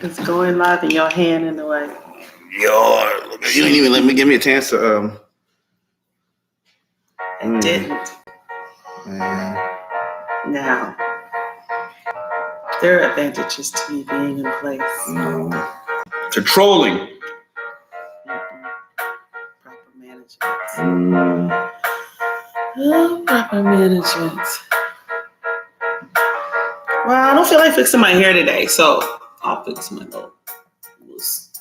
It's going live in your hand in the way. You didn't even let me give me a chance to It didn't. Now, there are advantages to me being in place. To trolling. Proper management. Oh, proper management. Well, I don't feel like fixing my hair today, so I'll fix my little loose.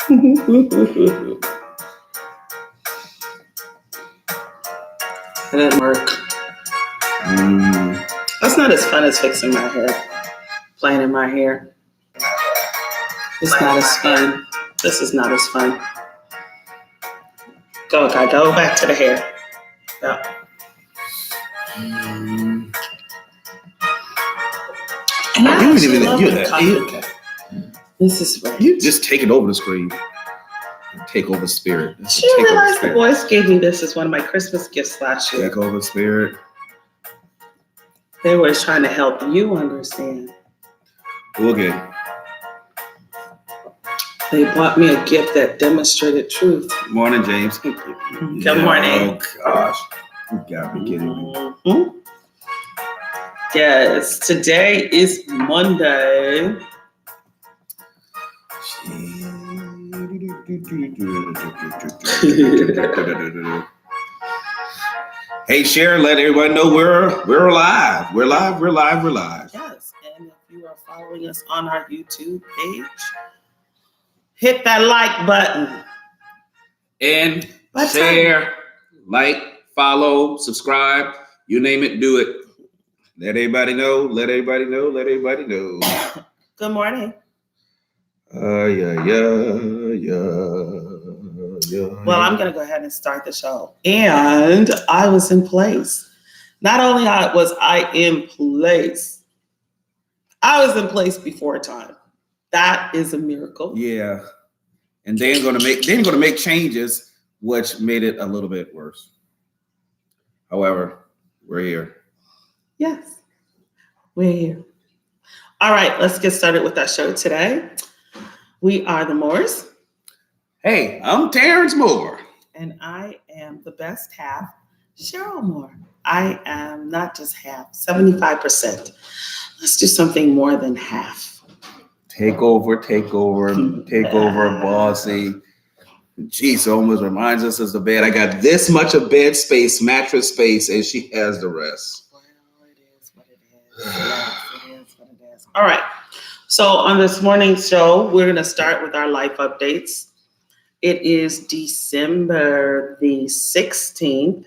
It didn't work. That's not as fun as fixing my hair. Playing in my hair. It's not as fun. This is not as fun. Go back to the hair. Yeah. And I actually love the color. This is right. You just take it over the screen. Take over spirit. Did you realize the boys gave me this as one of my Christmas gifts last year? Take over spirit. They were trying to help you understand. Okay. They bought me a gift that demonstrated truth. Morning, James. Good morning. Oh, gosh. You gotta be kidding me. Mm-hmm. Yes, today is Monday. Hey, share, let everybody know we're alive. We're live. Yes, and if you are following us on our YouTube page, hit that like button. And share, like, follow, subscribe, you name it, do it. Let everybody know. Good morning. Well, I'm going to go ahead and start the show. And I was in place. Not only was I in place, I was in place before time. That is a miracle. Yeah. And they're going to make changes, which made it a little bit worse. However, we're here. Yes, we're here. All right, let's get started with our show today. We are the Moores. Hey, I'm Terrence Moore. And I am the best half, Cheryl Moore. I am not just half, 75%. Let's do something more than half. Take over, bossy. Jeez, almost reminds us of the bed. I got this much of bed space, mattress space, and she has the rest. Well, it is what it is. Yes, it is what it is. All right. So on this morning's show, we're going to start with our life updates. It is December the 16th,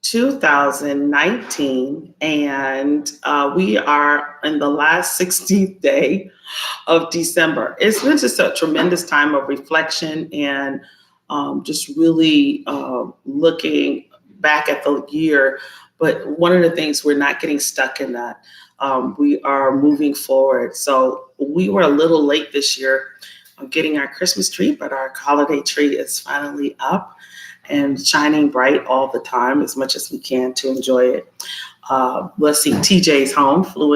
2019, and we are in the last 16th day of December. It's been just a tremendous time of reflection and just really looking back at the year. But one of the things, we're not getting stuck in that. We are moving forward. So we were a little late this year on getting our Christmas tree, but our holiday tree is finally up and shining bright all the time as much as we can to enjoy it. Let's see, TJ's home, flew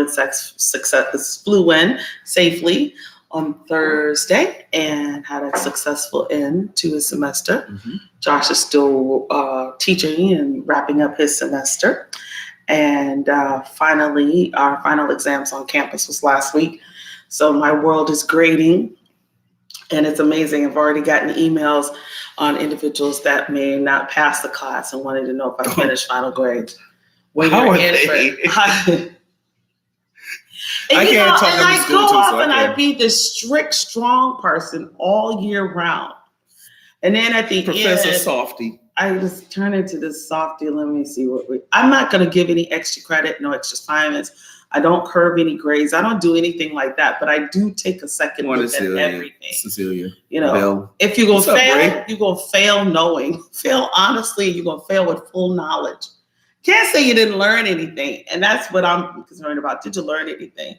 in safely on Thursday and had a successful end to his semester. Mm-hmm. Josh is still teaching and wrapping up his semester. And finally, our final exams on campus was last week. So my world is grading. And it's amazing. I've already gotten emails on individuals that may not pass the class and wanted to know if I finished final grades. How are they? I can't talk about I go off and I be the strict, strong person all year round. And then at the Professor end, Softy. I just turn into this softy. Let me see I'm not going to give any extra credit, no extra assignments. I don't curve any grades. I don't do anything like that, but I do take a second look at everything. Cecilia. You know, Bill. If you're going to fail, you're going to fail knowing. Fail honestly, you're going to fail with full knowledge. Can't say you didn't learn anything. And that's what I'm concerned about. Did you learn anything?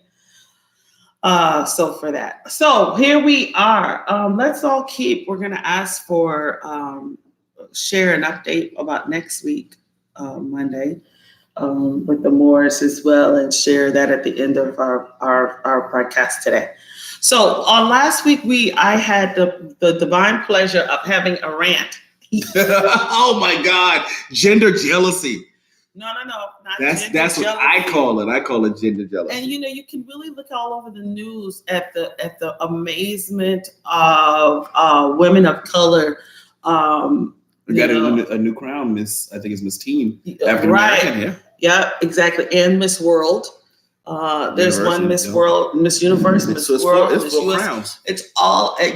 So for that. So here we are. Let's all we're going to ask for share an update about next week, Monday. with the Moors as well, and share that at the end of our podcast today. So last week I had the divine pleasure of having a rant. Oh my God, gender jealousy. No, not That's gender what jealousy. I call it. I call it gender jealousy. And you can really look all over the news at the amazement of women of color. We got a new crown, Miss. I think it's Miss Teen, African American. Right. Yeah, exactly. And Miss World. There's one Miss World, Miss Universe, Miss World, Miss US. Crowns. It's all I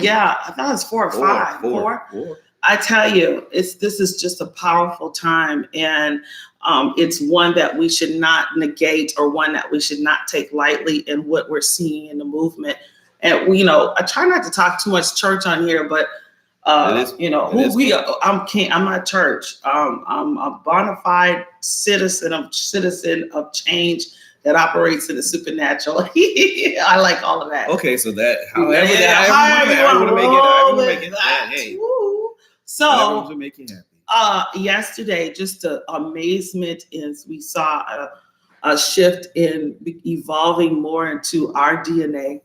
thought it's 4 or 5. Four. I tell you, this is just a powerful time, and it's one that we should not negate, or one that we should not take lightly in what we're seeing in the movement. And I try not to talk too much church on here, but I'm not church. I'm a bona fide citizen of change that operates in the supernatural. I like all of that. Okay, so that however I want to make it. Hey. So make you happy. Yesterday, just the amazement is we saw a shift in evolving more into our DNA.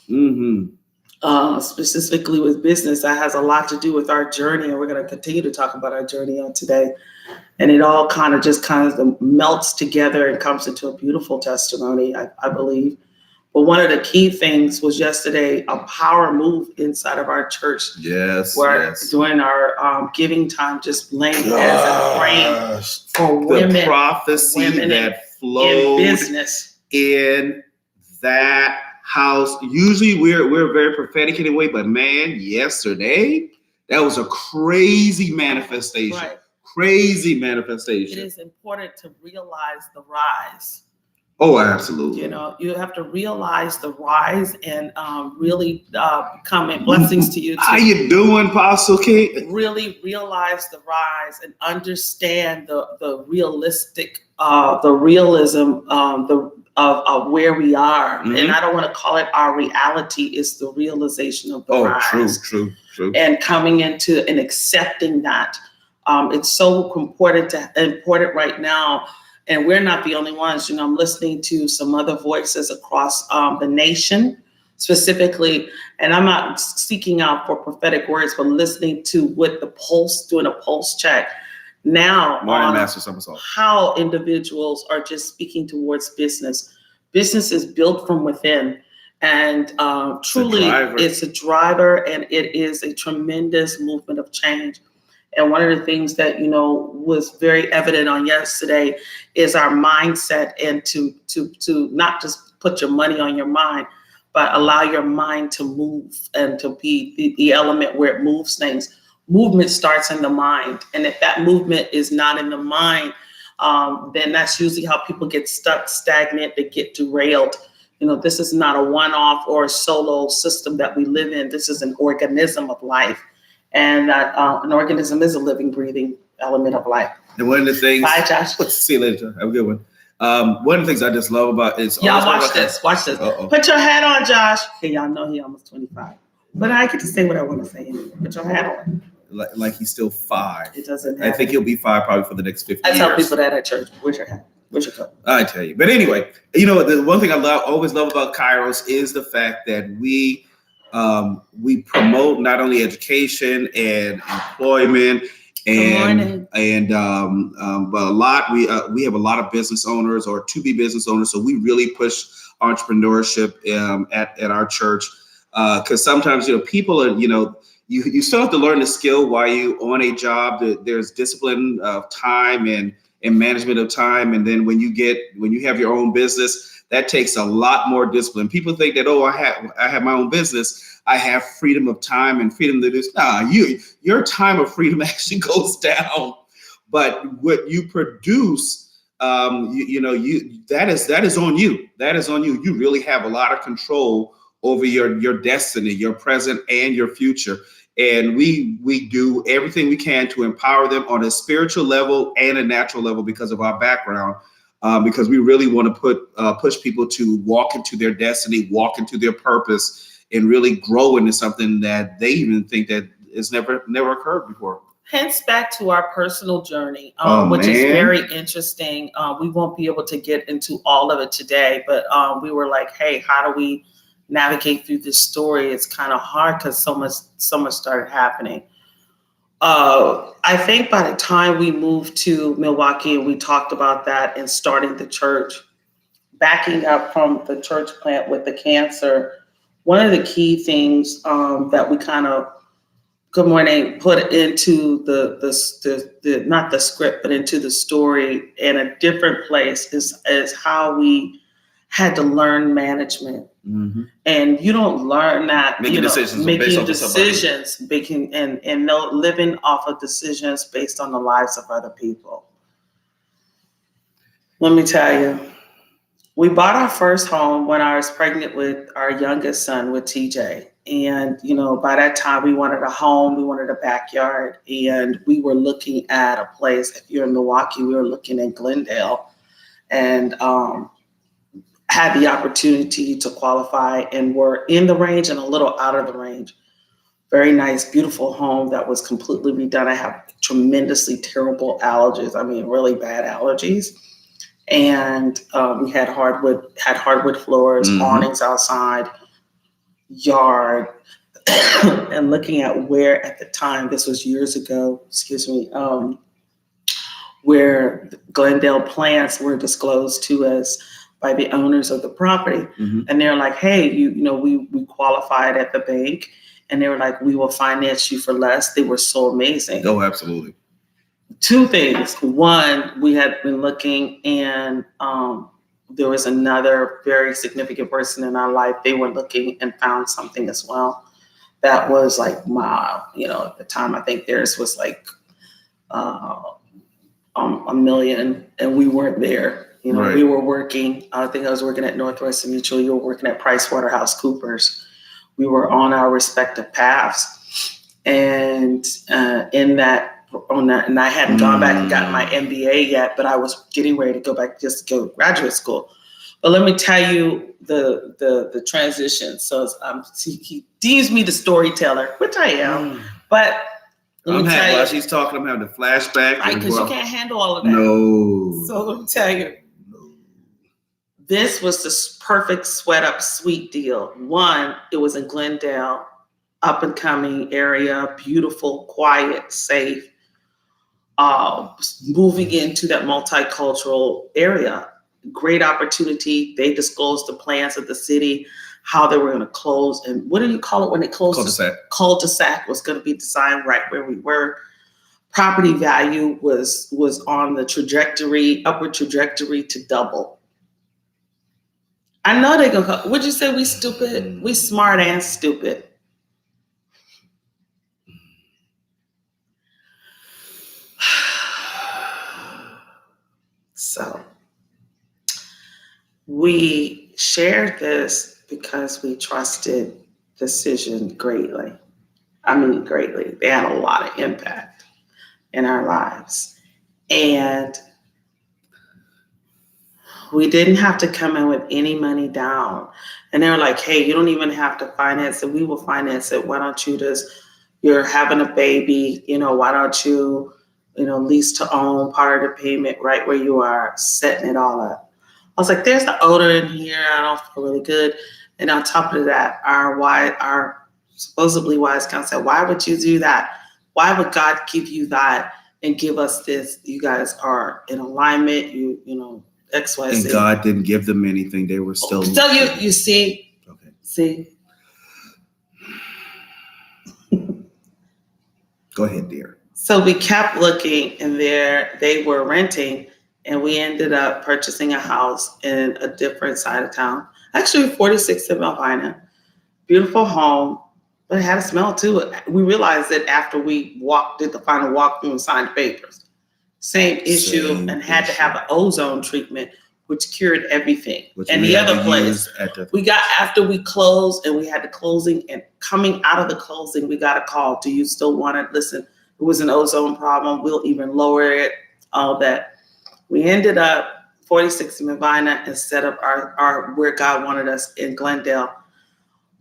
Mm-hmm. Specifically with business, that has a lot to do with our journey, and we're going to continue to talk about our journey on today. And it all kind of melts together and comes into a beautiful testimony, I believe. But one of the key things was yesterday a power move inside of our church. Yes. Where during our giving time, just laying as a praying for women. The prophecy that flowed in business in that house. Usually we're very prophetic in a way, but man, yesterday that was a crazy manifestation. Right. Crazy manifestation. It is important to realize the rise. Oh, absolutely. You have to realize the rise and really come in blessings to you. How you doing, Apostle Kate? Really realize the rise and understand the realistic, the realism of where we are. Mm-hmm. And I don't want to call it our reality. It's the realization of the rise. True. And coming into and accepting that. It's so important right now. And we're not the only ones. I'm listening to some other voices across the nation specifically, and I'm not seeking out for prophetic words, but listening to what doing a pulse check now on how individuals are just speaking towards business. Business is built from within, and truly it's a driver, and it is a tremendous movement of change. And one of the things that, was very evident on yesterday is our mindset, and to not just put your money on your mind, but allow your mind to move and to be the element where it moves things. Movement starts in the mind. And if that movement is not in the mind, then that's usually how people get stuck, stagnant, they get derailed. This is not a one-off or a solo system that we live in. This is an organism of life. And an organism is a living, breathing element of life. And one of the things. Bye, Josh. See you later. Have a good one. One of the things I just love about is. Y'all watch this. Uh-oh. Put your hat on, Josh. Okay, y'all know he almost 25. But I get to say what I want to say anyway. Put your hat on. Like he's still 5. It doesn't matter. I think he'll be 5 probably for the next 50 years. I tell people that at church. Where's your hat? Where's your coat? I tell you. But anyway, the one thing I always love about Kairos is the fact that we promote not only education and employment but a lot we have a lot of business owners or to be business owners, so we really push entrepreneurship at our church because sometimes people are you still have to learn the skill while you on a job. There's discipline of time and management of time, and then when you have your own business, that takes a lot more discipline. People think that, I have my own business, I have freedom of time and freedom to do this. Nah, your time of freedom actually goes down. But what you produce, that is on you. That is on you. You really have a lot of control over your destiny, your present and your future. And we do everything we can to empower them on a spiritual level and a natural level because of our background. Because we really want to push people to walk into their destiny, walk into their purpose, and really grow into something that they even think that has never occurred before. hints back to our personal journey, Oh, which is man. very interesting. We won't be able to get into all of it today, but we were like, hey, how do we navigate through this story? It's kind of hard because so much started happening. I think by the time we moved to Milwaukee and we talked about that and starting the church, backing up from the church plant with the cancer, one of the key things that we kind of, good morning, put into the not the script, but into the story in a different place is how we had to learn management. Mm-hmm. And you don't learn that making decisions, making and no living off of decisions based on the lives of other people. Let me tell you, we bought our first home when I was pregnant with our youngest son, with TJ. And, by that time we wanted a home, we wanted a backyard, and we were looking at a place. If you're in Milwaukee, we were looking at Glendale, and had the opportunity to qualify, and were in the range and a little out of the range. Very nice, beautiful home that was completely redone. I have tremendously terrible allergies. I mean, really bad allergies. And we had hardwood floors, awnings outside, yard, and looking at where at the time, this was years ago, where Glendale plants were disclosed to us by the owners of the property. Mm-hmm. And they're like, hey, we qualified at the bank, and they were like, we will finance you for less. They were so amazing. Oh, absolutely. Two things. One, we had been looking, and there was another very significant person in our life. They were looking and found something as well. That was like, wow, at the time, I think theirs was like $1 million, and we weren't there. Right. We were working. I think I was working at Northwestern Mutual. You were working at PricewaterhouseCoopers. We were on our respective paths, and and I hadn't gone back and gotten my MBA yet, but I was getting ready to go back just to go to graduate school. But let me tell you the transition. So he deems me the storyteller, which I am, but while she's talking, I'm having a flashback. Right, because you can't handle all of that. No. So let me tell you. This was the perfect sweat up sweet deal. One, it was in Glendale, up and coming area, beautiful, quiet, safe, moving into that multicultural area. Great opportunity. They disclosed the plans of the city, how they were going to close. And what do you call it when it closed? Cul-de-sac. Cul-de-sac was going to be designed right where we were. Property value was on the upward trajectory to double. I know they're going to, would you say we stupid? We smart and stupid. So we shared this because we trusted Decision greatly. I mean, greatly. They had a lot of impact in our lives. And we didn't have to come in with any money down. And they were like, hey, you don't even have to finance it. We will finance it. Why don't you you're having a baby, why don't you, lease to own part of the payment right where you are, setting it all up. I was like, there's the odor in here. I don't feel really good. And on top of that, our supposedly wise counsel said, why would you do that? Why would God give you that and give us this? You guys are in alignment, X, Y, Z. And God didn't give them anything. They were still. So you see. Okay. See. Go ahead, dear. So we kept looking, and they were renting, and we ended up purchasing a house in a different side of town. Actually, 46 in Melvina. Beautiful home, but it had a smell to it. We realized that after we did the final walkthrough and signed papers. Same issue, and had to have an ozone treatment, which cured everything. And the other place, after we closed and we had the closing, and coming out of the closing, we got a call. Do you still want it? Listen, it was an ozone problem. We'll even lower it, all that. We ended up 46 in Medina instead of our where God wanted us in Glendale.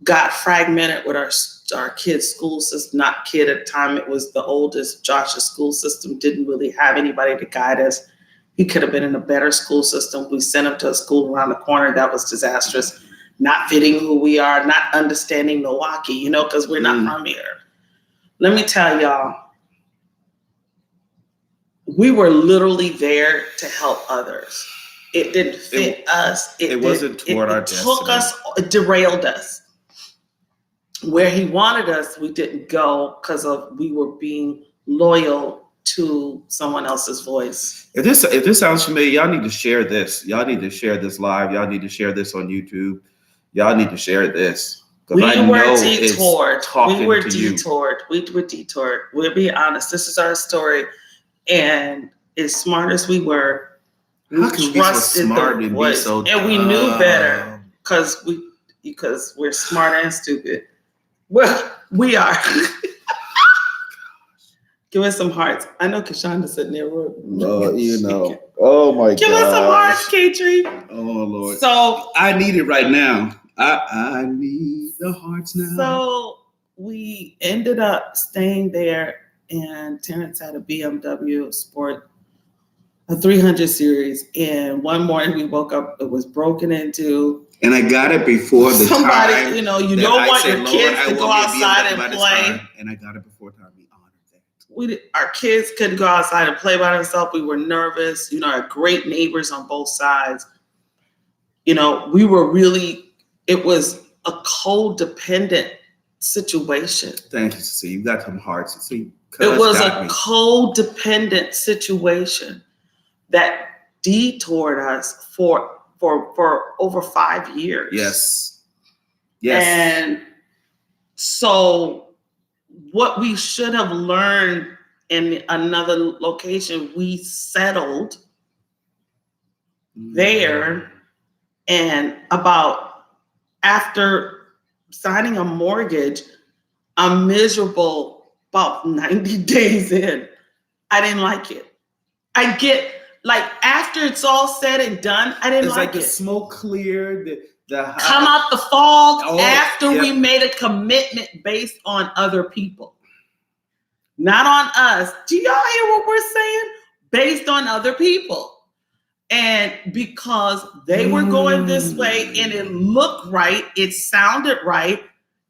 got fragmented with our kids' school system. Not kid at the time, it was the oldest. Josh's school system didn't really have anybody to guide us. He could have been in a better school system. We sent him to a school around the corner that was disastrous, not fitting who we are, not understanding Milwaukee, because we're not from here. Let me tell y'all, we were literally there to help others. It didn't fit us. It wasn't toward our destiny. It took us, it derailed us. Where he wanted us, we didn't go because we were being loyal to someone else's voice. If this sounds familiar, y'all need to share this. Y'all need to share this live. Y'all need to share this on YouTube. Y'all need to share this. We were detoured. We were detoured. We'll be honest. This is our story. And as smart as we were, we trusted the voice. And we knew better because we're smart and stupid. Well, we are. Give us some hearts. I know Kashonda's sitting there. Oh my God. Give us some hearts, Katrie. Oh Lord. So I need it right now. I need the hearts now. So we ended up staying there, and Terrence had a BMW Sport, a 300 series. And one morning we woke up, it was broken into. And I got it before the somebody, time. You don't want your kids to go outside and play. And I got it before time. We honored that. Our kids couldn't go outside and play by themselves. We were nervous. Our great neighbors on both sides. We were really. It was a codependent situation. Thank you, Cecilia. You got some hearts. See, it was a codependent situation that detoured us for over 5 years. Yes. And so what we should have learned in another location, we settled there, and after signing a mortgage, I'm miserable about 90 days in. I didn't like it. After it's all said and done, I didn't like it. The smoke cleared, come out the fog after we made a commitment based on other people. Not on us. Do y'all hear what we're saying? Based on other people. And because they were going this way and it looked right, it sounded right,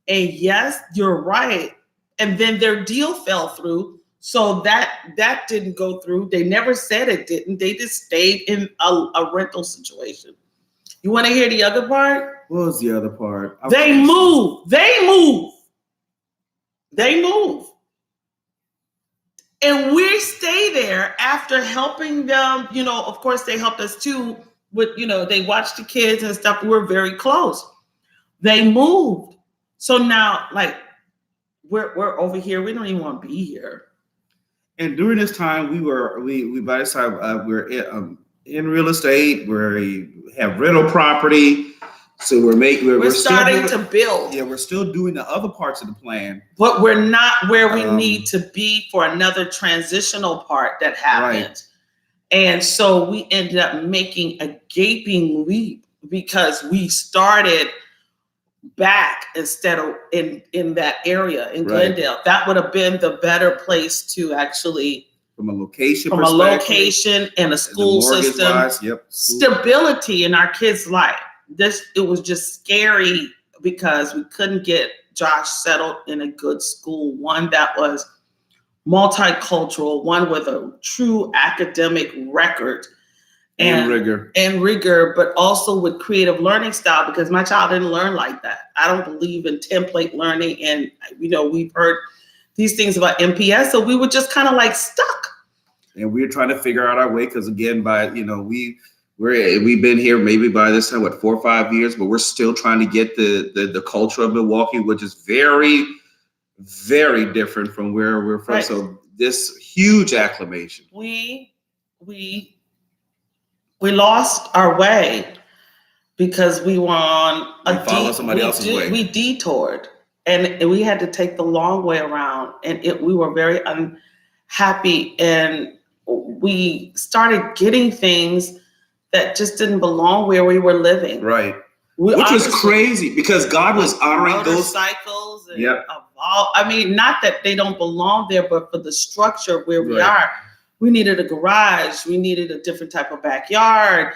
and yes, you're right. And then their deal fell through. So that didn't go through. They never said it didn't. They just stayed in a rental situation. You want to hear the other part? What was the other part? They move. And we stay there after helping them. Of course, they helped us too with, they watched the kids and stuff. We were very close. They moved. So now, we're over here. We don't even want to be here. And during this time, we by this time we're in real estate. We have rental property. So we're starting to build. Yeah, we're still doing the other parts of the plan, but we're not where we need to be for another transitional part that happened. Right. And so we ended up making a gaping leap because we started back instead of in that area in Glendale. Right. That would have been the better place to actually from a location and a school system, stability in our kids' life. It was just scary because we couldn't get Josh settled in a good school, one that was multicultural, one with a true academic record and rigor, but also with creative learning style, because my child didn't learn like that. I don't believe in template learning. And, we've heard these things about MPS. So we were just kind of stuck. And we're trying to figure out our way. Cause again, we've been here maybe by this time, 4 or 5 years, but we're still trying to get the culture of Milwaukee, which is very, very different from where we're from. Right. So this huge acclamation. We lost our way because we were on somebody else's way. We detoured, and we had to take the long way around, and we were very unhappy, and we started getting things that just didn't belong where we were living. Right. which was honestly, crazy because God was honoring those. motorcycles and Yep. I mean, not that they don't belong there, but for the structure where we Right. are, we needed a garage. We needed a different type of backyard.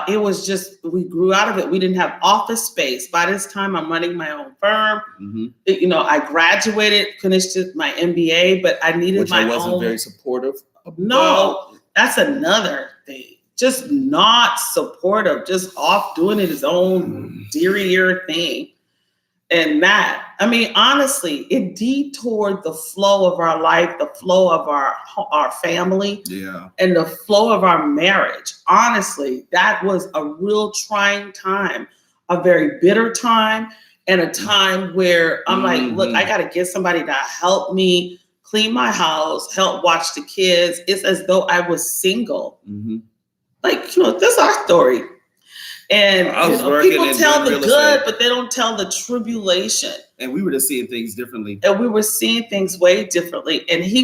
It was just, we grew out of it. We didn't have office space. By this time, I'm running my own firm. Mhm. You know, I graduated, finished my MBA, but I needed Which my I wasn't own. very supportive of. No, that's another thing. Just not supportive, just off doing it his own dear thing. And that, I mean, honestly, it detoured the flow of our life, the flow of our family, Yeah. and the flow of our marriage. Honestly, that was a real trying time, a very bitter time, and a time where I'm like, look, I got to get somebody to help me clean my house, help watch the kids. It's as though I was single. Mm-hmm. Like, you know, this is our story. And people tell the good, but they don't tell the tribulation. And we were just seeing things differently. And we were seeing things way differently. And he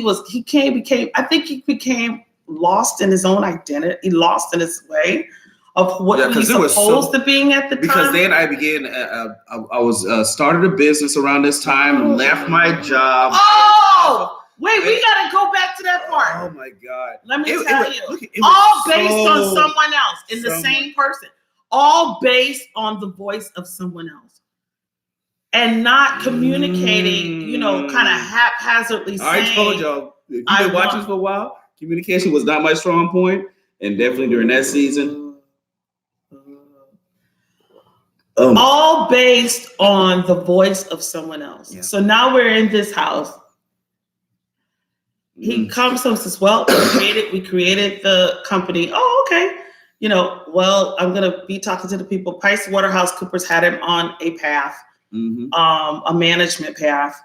became lost in his own identity. He lost in his way of what he was supposed to being at the time. Because then I began, I was started a business around this time, left my job. Oh! Wait, we gotta go back to that part. Oh my God. Let me tell you. All based on someone else, in the same person. All based on the voice of someone else. And not communicating, you know, kind of haphazardly saying. I told y'all, if you've been watching this for a while, communication was not my strong point. And definitely during that season. All based on the voice of someone else. Yeah. So now we're in this house. He comes to us and says, well, we created the company. Oh, okay. You know, well, I'm going to be talking to the people. PricewaterhouseCoopers had him on a path, a management path,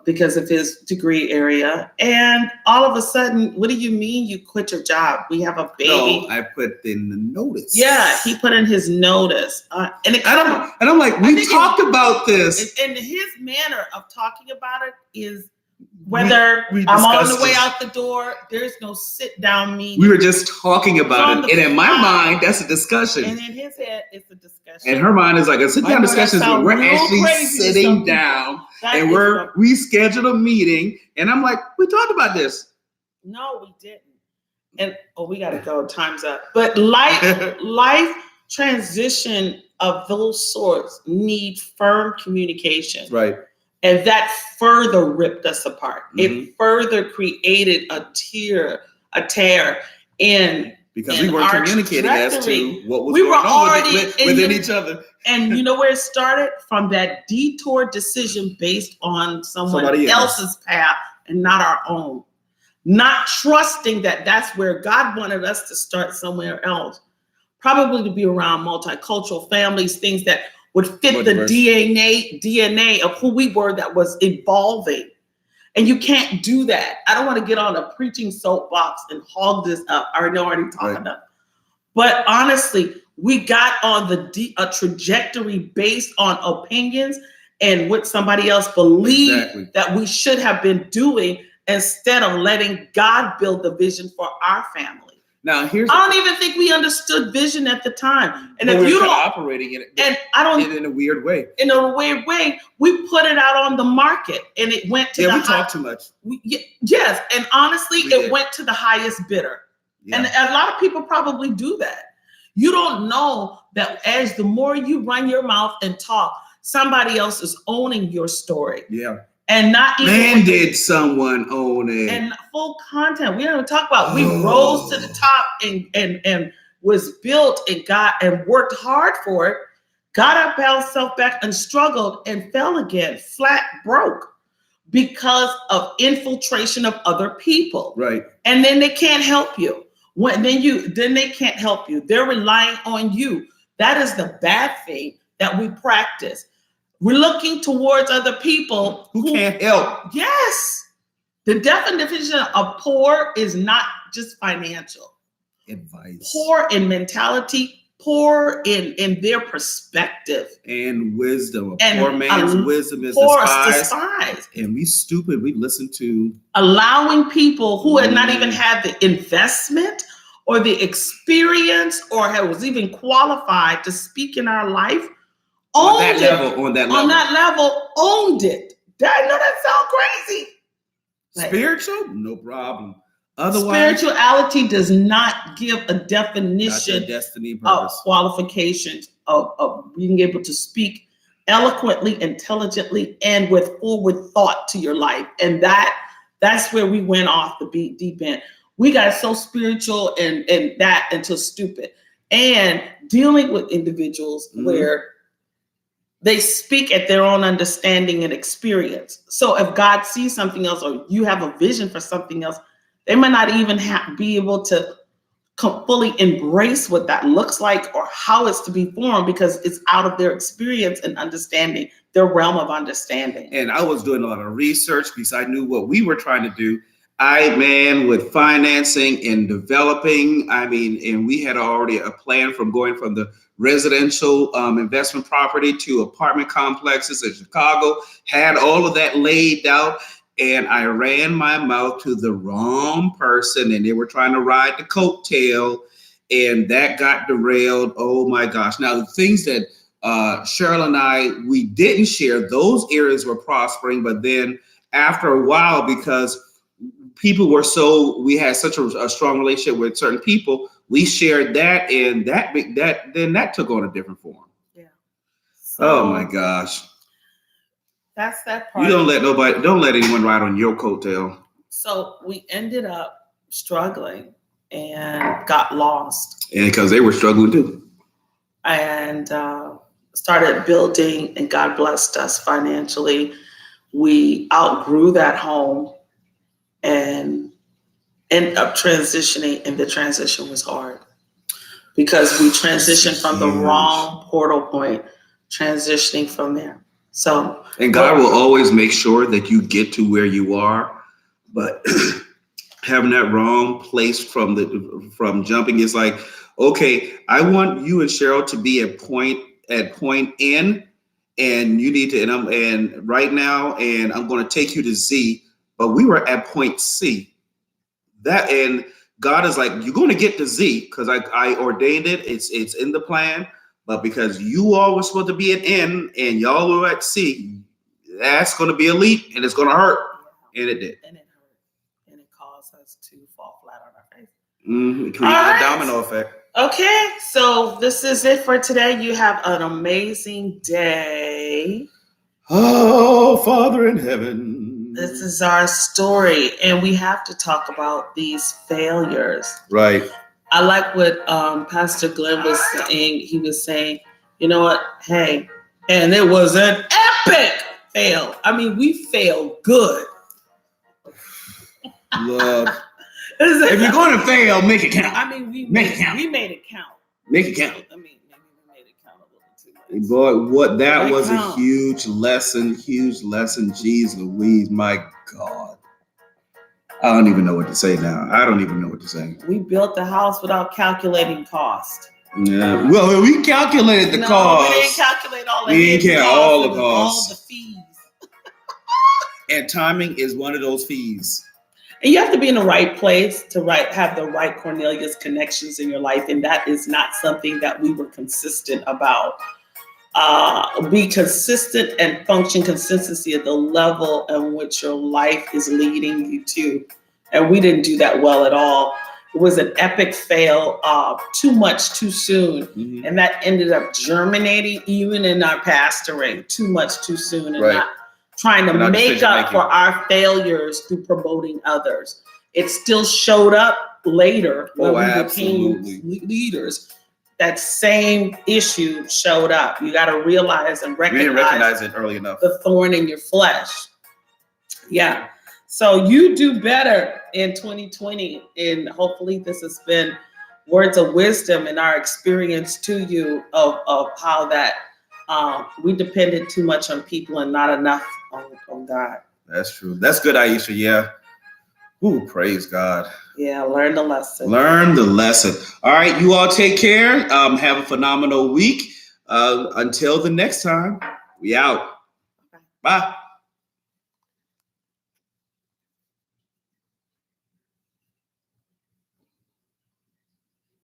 because of his degree area. And all of a sudden, what do you mean you quit your job? We have a baby. No, I put in the notice. Yeah, he put in his notice. And I'm like, we talked about this. And his manner of talking about it is, whether I'm on the way out the door, there's no sit down meeting. We were just talking about it. And in my mind, that's a discussion. And in his head, it's a discussion. And her mind is like a sit down discussion where we're actually sitting down and we scheduled a meeting. And I'm like, we talked about this. No, we didn't. And we got to go. Time's up. But life transition of those sorts need firm communication. Right. And that further ripped us apart. It further created a tear in because we weren't communicating as to what was going on within each other. And you know where it started? From that detour decision based on somebody else's path and not our own. Not trusting that that's where God wanted us to start somewhere else. Probably to be around multicultural families, things that would fit the DNA of who we were that was evolving. And you can't do that. I don't want to get on a preaching soapbox and hog this up. I know I already talked enough. But honestly, we got on a trajectory based on opinions and what somebody else believed that we should have been doing instead of letting God build the vision for our family. Now I don't even think we understood vision at the time. And if you don't operating in it, and I don't in a weird way. In a weird way, we put it out on the market, and it went to we talk too much. Yes, and honestly, it went to the highest bidder, and a lot of people probably do that. You don't know that as the more you run your mouth and talk, somebody else is owning your story. Yeah. And not even landed someone own it. And full content. We don't talk about. We rose to the top and was built and got and worked hard for it. Got ourselves back and struggled and fell again, flat broke, because of infiltration of other people. Right. And then they can't help you. Then they can't help you. They're relying on you. That is the bad thing that we practice. We're looking towards other people who can't help. Yes. The definition of poor is not just financial. Advice. Poor in mentality, poor in their perspective. And wisdom. A poor man's wisdom is despised. And we stupid. We listen to. Allowing people who had not even had the investment or the experience or was even qualified to speak in our life on that level, owned it. I know that sounds crazy. Spiritual, no problem. Otherwise, spirituality does not give a definition destiny, of qualifications of being able to speak eloquently, intelligently, and with forward thought to your life. And that's where we went off the deep end. We got so spiritual and that until stupid. And dealing with individuals where they speak at their own understanding and experience. So if God sees something else or you have a vision for something else, they might not even be able to fully embrace what that looks like or how it's to be formed because it's out of their experience and understanding, their realm of understanding. And I was doing a lot of research because I knew what we were trying to do. With financing and developing, and we had already a plan from going from the residential investment property to apartment complexes in Chicago, had all of that laid out. And I ran my mouth to the wrong person and they were trying to ride the coattail and that got derailed. Oh my gosh. Now the things that Cheryl and I, we didn't share, those areas were prospering. But then after a while, because we had such a strong relationship with certain people, we shared that and that took on a different form. Yeah. Oh my gosh. That's that part. You don't let anyone ride on your coattail. So we ended up struggling and got lost. And because they were struggling too. And started building, and God blessed us financially. We outgrew that home and ended up transitioning, and the transition was hard because we transitioned from the wrong portal point, transitioning from there. So, and God will always make sure that you get to where you are, but having that wrong place from jumping is like, okay, I want you and Cheryl to be at point N, and you need to, and right now, and I'm going to take you to Z, but we were at point C. And God is like, you're going to get to Z because I ordained it. It's in the plan. But because you all were supposed to be at N and y'all were at C, that's going to be a leap and it's going to hurt. And it did. And it hurt. And it caused us to fall flat on our face. It created a domino effect. Okay, so this is it for today. You have an amazing day. Oh, Father in heaven. This is our story. And we have to talk about these failures. Right. I like what Pastor Glenn was saying. He was saying, you know what? Hey, and it was an epic fail. I mean, we failed good. Love. If you're going to fail, make it count. I mean, we made it count. Make it count. I mean, maybe we made it count a little too much. Boy, that was a huge lesson. Jeez Louise, my God. I don't even know what to say now. We built the house without calculating cost. Yeah. Well, we calculated the cost. We didn't calculate all that. We didn't count all the costs. All the fees. And timing is one of those fees. And you have to be in the right place to have the right Cornelius connections in your life. And that is not something that we were consistent about. Be consistent and function consistency at the level in which your life is leading you to. And we didn't do that well at all. It was an epic fail, too much, too soon. Mm-hmm. And that ended up germinating even in our pastoring, too much, too soon, and not trying to make up for our failures through promoting others. It still showed up later when we became leaders. That same issue showed up. You got to realize and recognize it early enough. The thorn in your flesh. Yeah. So you do better in 2020. And hopefully this has been words of wisdom and our experience to you of how that we depended too much on people and not enough on God. That's true. That's good, Aisha. Yeah. Ooh, praise God. Yeah, learn the lesson. All right, you all take care. Have a phenomenal week. Until the next time, we out. Bye.